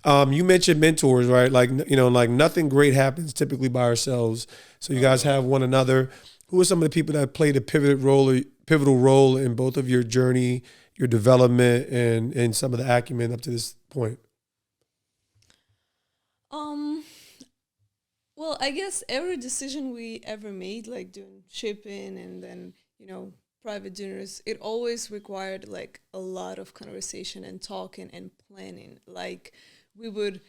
You mentioned mentors, right? Like, like nothing great happens typically by ourselves. So you guys have one another. Who are some of the people that played a pivotal role in both of your journey, your development, and some of the acumen up to this point? Well, I guess every decision we ever made, like doing shipping and then, private dinners, it always required like a lot of conversation and talking and planning. Like we would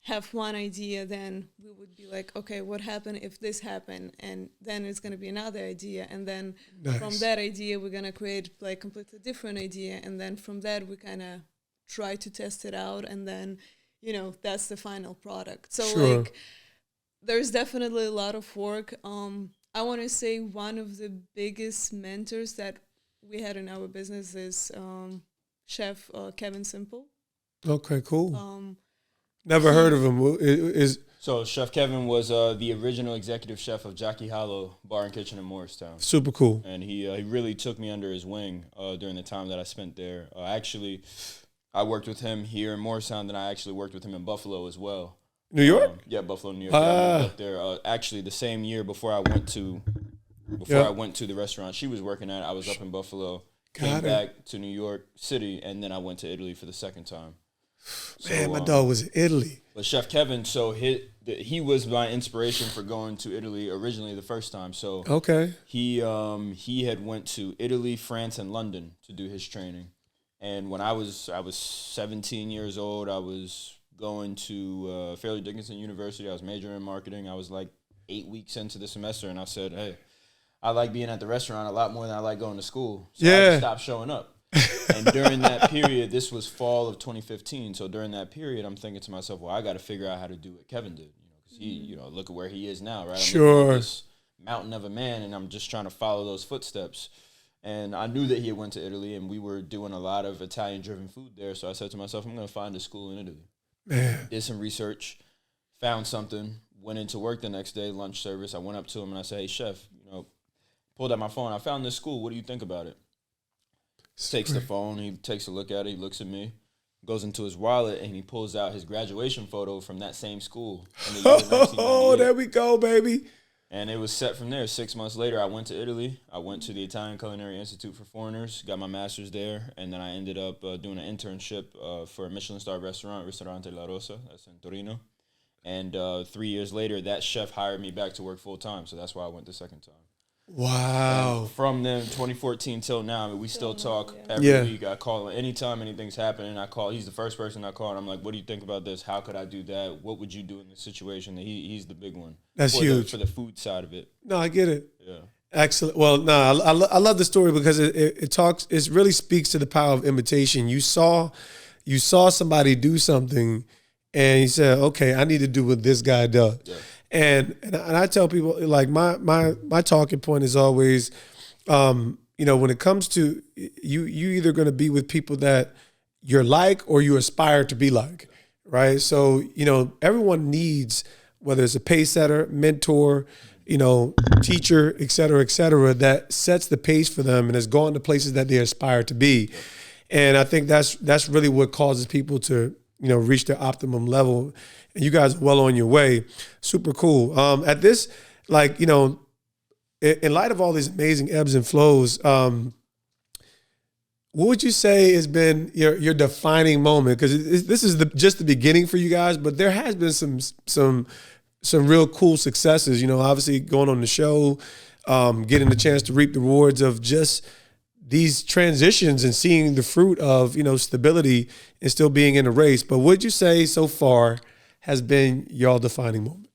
have one idea, then we would be like, okay, what happened if this happened? And then it's going to be another idea. And then from that idea, we're going to create like completely different idea. And then from that, we kind of try to test it out. And then, that's the final product. So like, there's definitely a lot of work. I want to say one of the biggest mentors that we had in our business is Chef Kevin Simple. Okay, cool. Never heard of him. So Chef Kevin was the original executive chef of Jackie Hollow Bar and Kitchen in Morristown. Super cool. And he really took me under his wing during the time that I spent there. Actually, I worked with him here in Morristown, then I actually worked with him in Buffalo as well. New York? Yeah, Buffalo, New York. I moved up there. Actually, the same year before I went to the restaurant she was working at, I was up in Buffalo, came back to New York City, and then I went to Italy for the second time. Man, my dog was in Italy. But Chef Kevin, so he was my inspiration for going to Italy originally the first time. So he had went to Italy, France, and London to do his training. And when I was 17 years old, I was going to Fairleigh Dickinson University. I was majoring in marketing. I was like 8 weeks into the semester, and I said, hey, I like being at the restaurant a lot more than I like going to school. So I just stopped showing up. And during that period, this was fall of 2015. So during that period, I'm thinking to myself, well, I got to figure out how to do what Kevin did. Because he, look at where he is now, right? I'm looking at this mountain of a man, and I'm just trying to follow those footsteps. And I knew that he went to Italy, and we were doing a lot of Italian-driven food there. So I said to myself, I'm going to find a school in Italy. Man. Did some research, found something, went into work the next day, lunch service. I went up to him and I said, hey, chef, pulled out my phone. I found this school. What do you think about it? Takes the phone. He takes a look at it. He looks at me, goes into his wallet, and he pulls out his graduation photo from that same school in the year 1998. Oh, there we go, baby. And it was set from there. 6 months later, I went to Italy. I went to the Italian Culinary Institute for Foreigners, got my master's there, and then I ended up doing an internship for a Michelin-star restaurant, Ristorante La Rosa, that's in Torino. And 3 years later, that chef hired me back to work full-time, so that's why I went the second time. Wow. And from then, 2014 till now, I mean, we still talk every week. I call him anytime anything's happening. I call. He's the first person I call, and I'm like, "What do you think about this? How could I do that? What would you do in this situation?" He's the big one. That's huge for the food side of it. No, I get it. Yeah. Excellent. Well, no, I love the story because it really speaks to the power of imitation. You saw somebody do something, and you said, "Okay, I need to do what this guy does." Yeah. And I tell people, like, my talking point is always, when it comes to you either going to be with people that you're like or you aspire to be like, right? So, everyone needs, whether it's a pace setter, mentor, teacher, et cetera, that sets the pace for them and has gone to places that they aspire to be. And I think that's really what causes people to, reach their optimum level. And you guys are well on your way. Super cool. At this, in light of all these amazing ebbs and flows, what would you say has been your defining moment? Because this is just the beginning for you guys, but there has been some real cool successes. Obviously going on the show, getting the chance to reap the rewards of just these transitions and seeing the fruit of stability and still being in the race. But what would you say so far has been your defining moment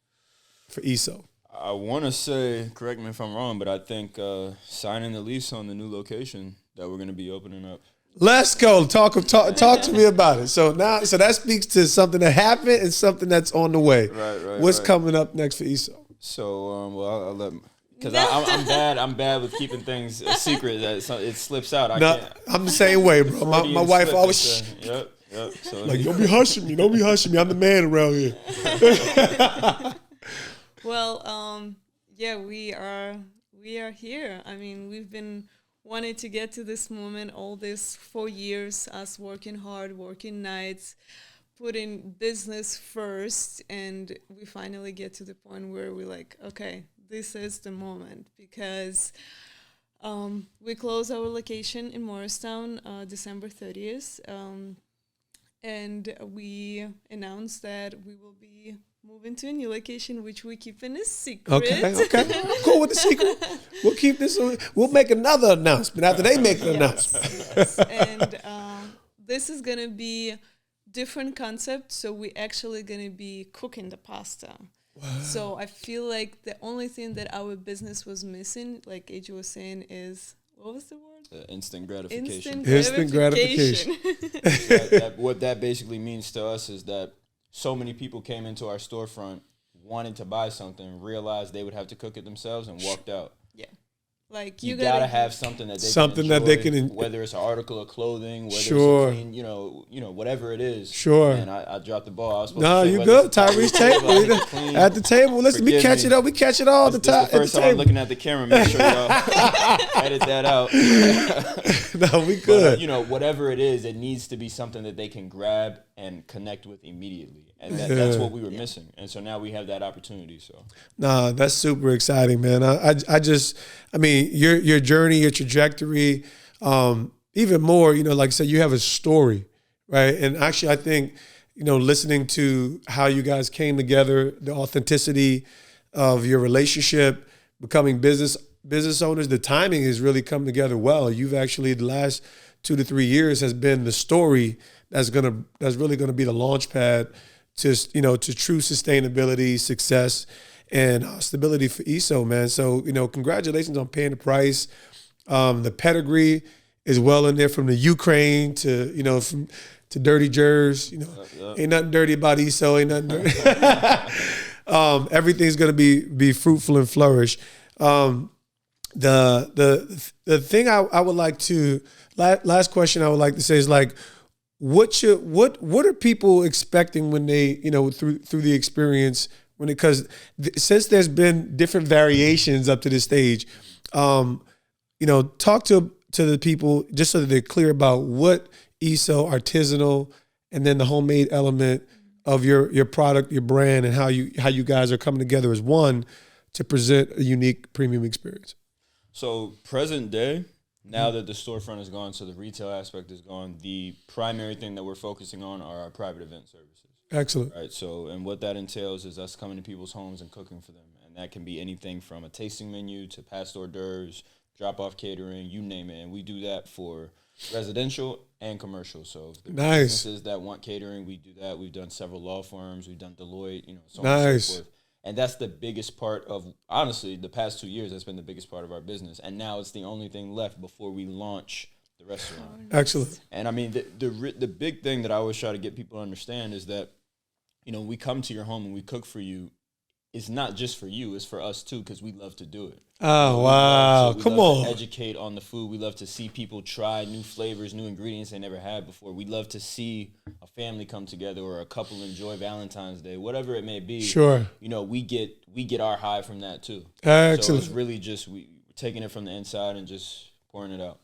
for ESO? I want to say, correct me if I'm wrong, but I think signing the lease on the new location that we're going to be opening up. Let's go. Talk to me about it. So that speaks to something that happened and something that's on the way. Right. What's coming up next for ESO? So, I'll let. Because I'm bad with keeping things a secret. That it slips out. I can't. I'm the same way, bro. My wife always. Yep. So like, don't be hushing me. Don't be hushing me. I'm the man around here. Well, we are here. I mean, we've been wanting to get to this moment all these 4 years, us working hard, working nights, putting business first, and we finally get to the point where we're like, okay, this is the moment, because we close our location in Morristown December 30th, and we announced that we will be moving to a new location, which we keep in a secret. Okay. I'm cool with the secret. We'll keep this. We'll make another announcement after they make the announcement. Yes. And this is gonna be different concept. So we actually gonna be cooking the pasta. Wow. So I feel like the only thing that our business was missing, like AJ was saying, is, what was the word? Instant gratification. Instant gratification. What that basically means to us is that so many people came into our storefront wanting to buy something, realized they would have to cook it themselves, and walked out. Yeah. Like you gotta have something that they can enjoy, whether it's an article of clothing, whether it's a clean, you know, whatever it is. Sure. And I dropped the ball. I was supposed no, to say you good. Tyrese table at the table. Listen, we catch it up. We catch it all the time. This is the first time I'm looking at the camera. Make sure y'all edit that out. No, we good. But, whatever it is, it needs to be something that they can grab and connect with immediately. And that's what we were missing. And so now we have that opportunity. So nah, that's super exciting, man. I mean, your journey, your trajectory, even more, like I said, you have a story, right? And actually, I think, listening to how you guys came together, the authenticity of your relationship, becoming business owners, the timing has really come together well. You've actually, the last 2 to 3 years has been the story that's really gonna be the launch pad to true sustainability, success, and stability for ESO, man. So, congratulations on paying the price. The pedigree is well in there, from the Ukraine to, to dirty jers. Ain't nothing dirty about ESO. Ain't nothing dirty. Everything's gonna be fruitful and flourish. The thing I would like to last question I would like to say is, like, what are people expecting when they through the experience, because since there's been different variations up to this stage, talk to the people just so that they're clear about what ESO Artisanal and then the homemade element of your product, your brand, and how you guys are coming together as one to present a unique premium experience. So present day, now that the storefront is gone, so the retail aspect is gone, the primary thing that we're focusing on are our private event services. Excellent. Right. So, and what that entails is us coming to people's homes and cooking for them. And that can be anything from a tasting menu to past hors d'oeuvres, drop-off catering, you name it. And we do that for residential and commercial. So the businesses that want catering, we do that. We've done several law firms. We've done Deloitte, so on and so forth. And that's the biggest part of, honestly, the past 2 years, that's been the biggest part of our business. And now it's the only thing left before we launch the restaurant. Excellent. And I mean, the big thing that I always try to get people to understand is that, we come to your home and we cook for you. It's not just for you, it's for us too, because we love to do it. Oh, wow. Come on. To educate on the food. We love to see people try new flavors, new ingredients they never had before. We love to see a family come together or a couple enjoy Valentine's Day, whatever it may be. Sure. We get our high from that too. Excellent. So it's really just we're taking it from the inside and just pouring it out.